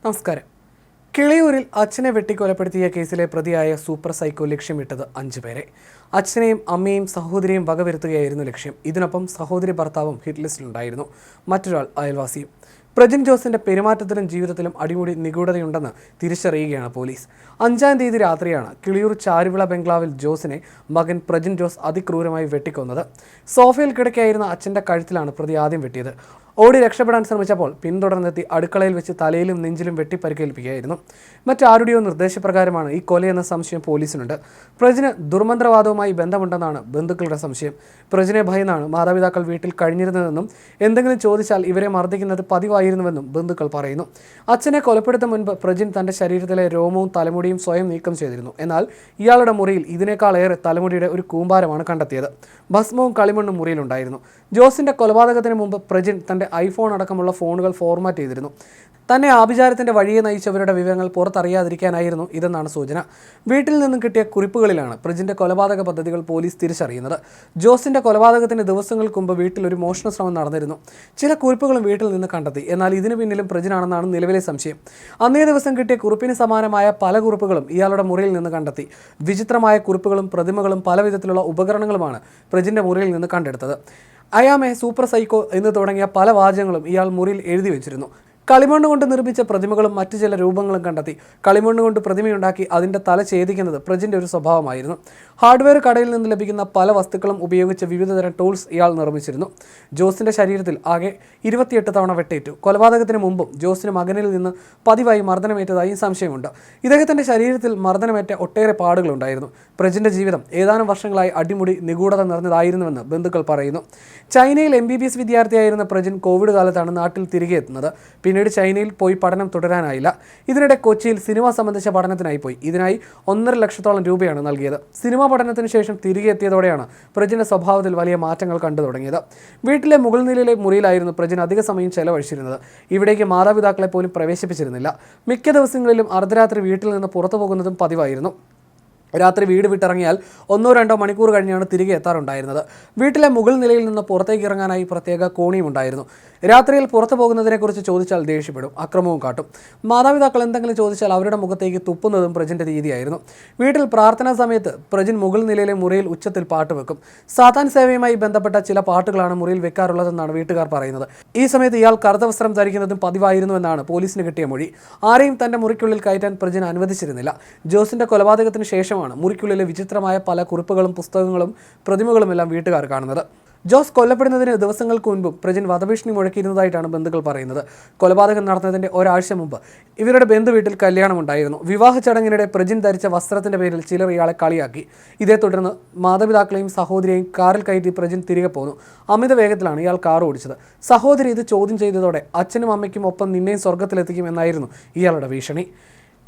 നമസ്കാരം. കിളിയൂരിൽ അച്ഛനെ വെട്ടിക്കൊലപ്പെടുത്തിയ കേസിലെ പ്രതിയായ സൂപ്പർ സൈക്കോ ലക്ഷ്യമിട്ടത് 5 പേരെ. അച്ഛനെയും അമ്മയും സഹോദരിയും വകവരുത്തുകയായിരുന്നു ലക്ഷ്യം. ഇതിനൊപ്പം സഹോദരി ഭർത്താവും ഹിറ്റ് ലിസ്റ്റിലുണ്ടായിരുന്നു. മറ്റൊരാൾ അയൽവാസിയും. പ്രജിൻ ജോസിന്റെ പെരുമാറ്റത്തിലും ജീവിതത്തിലും അടിമുടി നിഗൂഢതയുണ്ടെന്ന് തിരിച്ചറിയുകയാണ് പോലീസ്. 5-ാം തീയതി രാത്രിയാണ് കിളിയൂർ ചാരുവിള ബംഗ്ലാവിൽ ജോസിനെ മകൻ പ്രജിൻ ജോസ് അതിക്രൂരമായി വെട്ടിക്കൊന്നത്. സോഫയിൽ കിടക്കായിരുന്ന അച്ഛന്റെ കഴുത്തിലാണ് പ്രതി ആദ്യം വെട്ടിയത്. ഓടി രക്ഷപ്പെടാൻ ശ്രമിച്ചപ്പോൾ പിന്തുടർന്നെത്തി അടുക്കളയിൽ വെച്ച് തലയിലും നെഞ്ചിലും വെട്ടിപ്പരിക്കേൽപ്പിക്കുകയായിരുന്നു. മറ്റാരുടെയോ നിർദ്ദേശപ്രകാരമാണ് ഈ കൊലയെന്ന സംശയം പോലീസിനുണ്ട്. പ്രജിന് ദുർമന്ത്രവാദവുമായി ബന്ധമുണ്ടെന്നാണ് ബന്ധുക്കളുടെ സംശയം. പ്രജിനെ ഭയന്നാണ് മാതാപിതാക്കൾ വീട്ടിൽ കഴിഞ്ഞിരുന്നതെന്നും എന്തെങ്കിലും ചോദിച്ചാൽ ഇവരെ മർദ്ദിക്കുന്നത് പതിവായിരുന്നുവെന്നും ബന്ധുക്കൾ പറയുന്നു. അച്ഛനെ കൊലപ്പെടുത്തും മുൻപ് പ്രജിൻ തന്റെ ശരീരത്തിലെ രോമവും തലമുടിയും സ്വയം നീക്കം ചെയ്തിരുന്നു. എന്നാൽ ഇയാളുടെ മുറിയിൽ ഇതിനേക്കാളേറെ തലമുടിയുടെ ഒരു കൂമ്പാരമാണ് കണ്ടെത്തിയത്. ഭസ്മവും കളിമണ്ണും മുറിയിലുണ്ടായിരുന്നു. ജോസിന്റെ കൊലപാതകത്തിന് മുമ്പ് പ്രജിൻ തന്റെ ഐഫോൺ അടക്കമുള്ള ഫോണുകൾ ഫോർമാറ്റ് ചെയ്തിരുന്നു. തന്നെ ആഭിചാരത്തിന്റെ വഴിയെ നയിച്ചവരുടെ വിവരങ്ങൾ പുറത്തറിയാതിരിക്കാനായിരുന്നു ഇതെന്നാണ് സൂചന. വീട്ടിൽ നിന്നും കിട്ടിയ കുറിപ്പുകളിലാണ് പ്രജിന്റെ കൊലപാതക പദ്ധതികൾ പോലീസ് തിരിച്ചറിയുന്നത്. ജോസിന്റെ കൊലപാതകത്തിന് ദിവസങ്ങൾക്ക് മുമ്പ് വീട്ടിൽ ഒരു മോഷണ ശ്രമം നടന്നിരുന്നു. ചില കുറിപ്പുകളും വീട്ടിൽ നിന്ന് കണ്ടെത്തി. എന്നാൽ ഇതിനു പിന്നിലും പ്രജിനാണെന്നാണ് നിലവിലെ സംശയം. അന്നേ ദിവസം കിട്ടിയ കുറിപ്പിന് സമാനമായ പല കുറിപ്പുകളും ഇയാളുടെ മുറിയിൽ നിന്ന് കണ്ടെത്തി. വിചിത്രമായ കുറിപ്പുകളും പ്രതിമകളും പല വിധത്തിലുള്ള ഉപകരണങ്ങളുമാണ് പ്രജിന്റെ മുറിയിൽ നിന്ന് കണ്ടെടുത്തത്. അയാമെ സൂപ്പർ സൈക്കോ എന്ന് തുടങ്ങിയ പല വാചകങ്ങളും ഇയാൾ മുറിയിൽ എഴുതി വെച്ചിരുന്നു. കളിമണ്ണ് കൊണ്ട് നിർമ്മിച്ച പ്രതിമകളും മറ്റു ചില രൂപങ്ങളും കണ്ടെത്തി. കളിമണ്ണ് കൊണ്ട് പ്രതിമയുണ്ടാക്കി അതിൻ്റെ തല ഛേദിക്കുന്നത് പ്രജിൻ്റെ ഒരു സ്വഭാവമായിരുന്നു. ഹാർഡ്വെയർ കടയിൽ നിന്ന് ലഭിക്കുന്ന പല വസ്തുക്കളും ഉപയോഗിച്ച് വിവിധതരം ടൂൾസ് ഇയാൾ നിർമ്മിച്ചിരുന്നു. ജോസിൻ്റെ ശരീരത്തിൽ ആകെ 28 തവണ വെട്ടേറ്റു. കൊലപാതകത്തിന് മുമ്പും ജോസിന് മകനിൽ നിന്ന് പതിവായി മർദ്ദനമേറ്റതായി സംശയമുണ്ട്. ഇദ്ദേഹത്തിൻ്റെ ശരീരത്തിൽ മർദ്ദനമേറ്റ ഒട്ടേറെ പാടുകളുണ്ടായിരുന്നു. പ്രജിൻ്റെ ജീവിതം ഏതാനും വർഷങ്ങളായി അടിമുടി നിഗൂഢത നിറഞ്ഞതായിരുന്നുവെന്ന് ബന്ധുക്കൾ പറയുന്നു. ചൈനയിൽ MBBS വിദ്യാർത്ഥിയായിരുന്ന പ്രജിൻ കോവിഡ് കാലത്താണ് നാട്ടിൽ തിരികെ എത്തുന്നത്. പിന്നീട് ചൈനയിൽ പോയി പഠനം തുടരാനായില്ല. ഇതിനിടെ കൊച്ചിയിൽ സിനിമ സംബന്ധിച്ച പഠനത്തിനായി പോയി. ഇതിനായി 1.5 ലക്ഷത്തോളം രൂപയാണ് നൽകിയത്. സിനിമാ പഠനത്തിന് ശേഷം തിരികെ എത്തിയതോടെയാണ് പ്രജിന്റെ സ്വഭാവത്തിൽ വലിയ മാറ്റങ്ങൾ കണ്ടു തുടങ്ങിയത്. വീട്ടിലെ മുകൾ നിലയിലെ മുറിയിലായിരുന്നു പ്രജിൻ അധിക സമയം ചെലവഴിച്ചിരുന്നത്. ഇവിടേക്ക് മാതാപിതാക്കളെ പോലും പ്രവേശിപ്പിച്ചിരുന്നില്ല. മിക്ക ദിവസങ്ങളിലും അർദ്ധരാത്രി വീട്ടിൽ നിന്ന് പുറത്തു പോകുന്നതും പതിവായിരുന്നു. രാത്രി വീട് വിട്ടിറങ്ങിയാൽ 1-2 മണിക്കൂർ കഴിഞ്ഞാണ് തിരികെ എത്താറുണ്ടായിരുന്നത്. വീട്ടിലെ മുകൾ നിലയിൽ നിന്ന് പുറത്തേക്ക് ഇറങ്ങാനായി പ്രത്യേക കോണിയും ഉണ്ടായിരുന്നു. രാത്രിയിൽ പുറത്തു പോകുന്നതിനെക്കുറിച്ച് ചോദിച്ചാൽ ദേഷ്യപ്പെടും, അക്രമവും കാട്ടും. മാതാപിതാക്കൾ എന്തെങ്കിലും ചോദിച്ചാൽ അവരുടെ മുഖത്തേക്ക് തുപ്പുന്നതും പ്രജിൻ്റെ രീതിയായിരുന്നു. വീട്ടിൽ പ്രാർത്ഥനാ സമയത്ത് പ്രജിൻ മുകൾ നിലയിലെ മുറിയിൽ ഉച്ചത്തിൽ പാട്ട് വെക്കും. സാത്താൻ സേവയുമായി ബന്ധപ്പെട്ട ചില പാട്ടുകളാണ് മുറിയിൽ വെക്കാറുള്ളതെന്നാണ് വീട്ടുകാർ പറയുന്നത്. ഈ സമയത്ത് ഇയാൾ കറുത്ത വസ്ത്രം ധരിക്കുന്നതും പതിവായിരുന്നുവെന്നാണ് പോലീസിന് കിട്ടിയ മൊഴി. ആരെയും തന്റെ മുറിക്കുള്ളിൽ കയറ്റാൻ പ്രജിൻ അനുവദിച്ചിരുന്നില്ല. ജോസിന്റെ കൊലപാതകത്തിന് ശേഷം മുറിക്കുള്ളിലെ വിചിത്രമായ പല കുറിപ്പുകളും പുസ്തകങ്ങളും പ്രതിമകളുമെല്ലാം വീട്ടുകാർ കാണുന്നത്. ജോസ് കൊല്ലപ്പെടുന്നതിന് ദിവസങ്ങൾക്ക് മുൻപും പ്രജിൻ വധഭീഷണി മുഴക്കിയിരുന്നതായിട്ടാണ് ബന്ധുക്കൾ പറയുന്നത്. കൊലപാതകം നടന്നതിന്റെ ഒരാഴ്ച മുമ്പ് ഇവരുടെ ബന്ധുവീട്ടിൽ കല്യാണമുണ്ടായിരുന്നു. വിവാഹ ചടങ്ങിനിടെ പ്രജിൻ ധരിച്ച വസ്ത്രത്തിന്റെ പേരിൽ ചിലർ ഇയാളെ കളിയാക്കി. ഇതേ തുടർന്ന് മാതാപിതാക്കളെയും സഹോദരിയെയും കാറിൽ കയറ്റി പ്രജിൻ തിരികെ പോന്നു. അമിത വേഗത്തിലാണ് ഇയാൾ കാർ ഓടിച്ചത്. സഹോദരി ഇത് ചോദ്യം ചെയ്തതോടെ അച്ഛനും അമ്മയ്ക്കും ഒപ്പം നിന്നെയും സ്വർഗത്തിലെത്തിക്കും എന്നായിരുന്നു ഇയാളുടെ ഭീഷണി.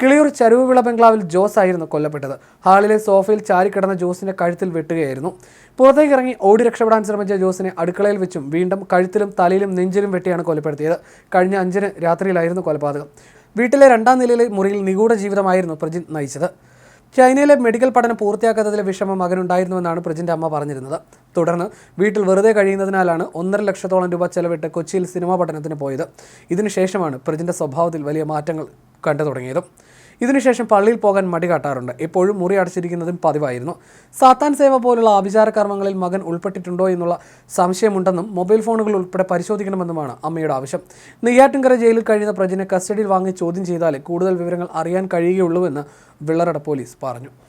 കിളിയൂർ ചരുവിള ബംഗ്ലാവിൽ ജോസ് ആയിരുന്നു കൊല്ലപ്പെട്ടത്. ഹാളിലെ സോഫയിൽ ചാരിക്കിടന്ന ജോസിന്റെ കഴുത്തിൽ വെട്ടുകയായിരുന്നു. പുറത്തേക്ക് ഇറങ്ങി ഓടി രക്ഷപ്പെടാൻ ശ്രമിച്ച ജോസിനെ അടുക്കളയിൽ വെച്ചും വീണ്ടും കഴുത്തിലും തലയിലും നെഞ്ചിലും വെട്ടിയാണ് കൊലപ്പെടുത്തിയത്. കഴിഞ്ഞ 5-ന് രാത്രിയിലായിരുന്നു കൊലപാതകം. വീട്ടിലെ 2-ാം നിലയിലെ മുറിയിൽ നിഗൂഢ ജീവിതമായിരുന്നു പ്രജിൻ നയിച്ചത്. ചൈനയിലെ മെഡിക്കൽ പഠനം പൂർത്തിയാക്കാത്തതിലെ വിഷമം മകനുണ്ടായിരുന്നുവെന്നാണ് പ്രജിൻ്റെ അമ്മ പറഞ്ഞിരുന്നത്. തുടർന്ന് വീട്ടിൽ വെറുതെ കഴിയുന്നതിനാലാണ് 1.5 ലക്ഷത്തോളം രൂപ ചെലവിട്ട് കൊച്ചിയിൽ സിനിമാ പഠനത്തിന് പോയത്. ഇതിനുശേഷമാണ് പ്രജിൻ്റെ സ്വഭാവത്തിൽ വലിയ മാറ്റങ്ങൾ കണ്ടു തുടങ്ങിയതും. ഇതിനുശേഷം പള്ളിയിൽ പോകാൻ മടി കാട്ടാറുണ്ട്. എപ്പോഴും മുറി അടച്ചിരിക്കുന്നതും പതിവായിരുന്നു. സാത്താൻ സേവ പോലുള്ള ആഭിചാര കർമ്മങ്ങളിൽ മകൻ ഉൾപ്പെട്ടിട്ടുണ്ടോ എന്നുള്ള സംശയമുണ്ടെന്നും മൊബൈൽ ഫോണുകൾ ഉൾപ്പെടെ പരിശോധിക്കണമെന്നുമാണ് അമ്മയുടെ ആവശ്യം. നെയ്യാറ്റിൻകര ജയിലിൽ കഴിയുന്ന പ്രജിനെ കസ്റ്റഡിയിൽ വാങ്ങി ചോദ്യം ചെയ്താലേ കൂടുതൽ വിവരങ്ങൾ അറിയാൻ കഴിയുകയുള്ളൂവെന്ന് വെള്ളറട പോലീസ് പറഞ്ഞു.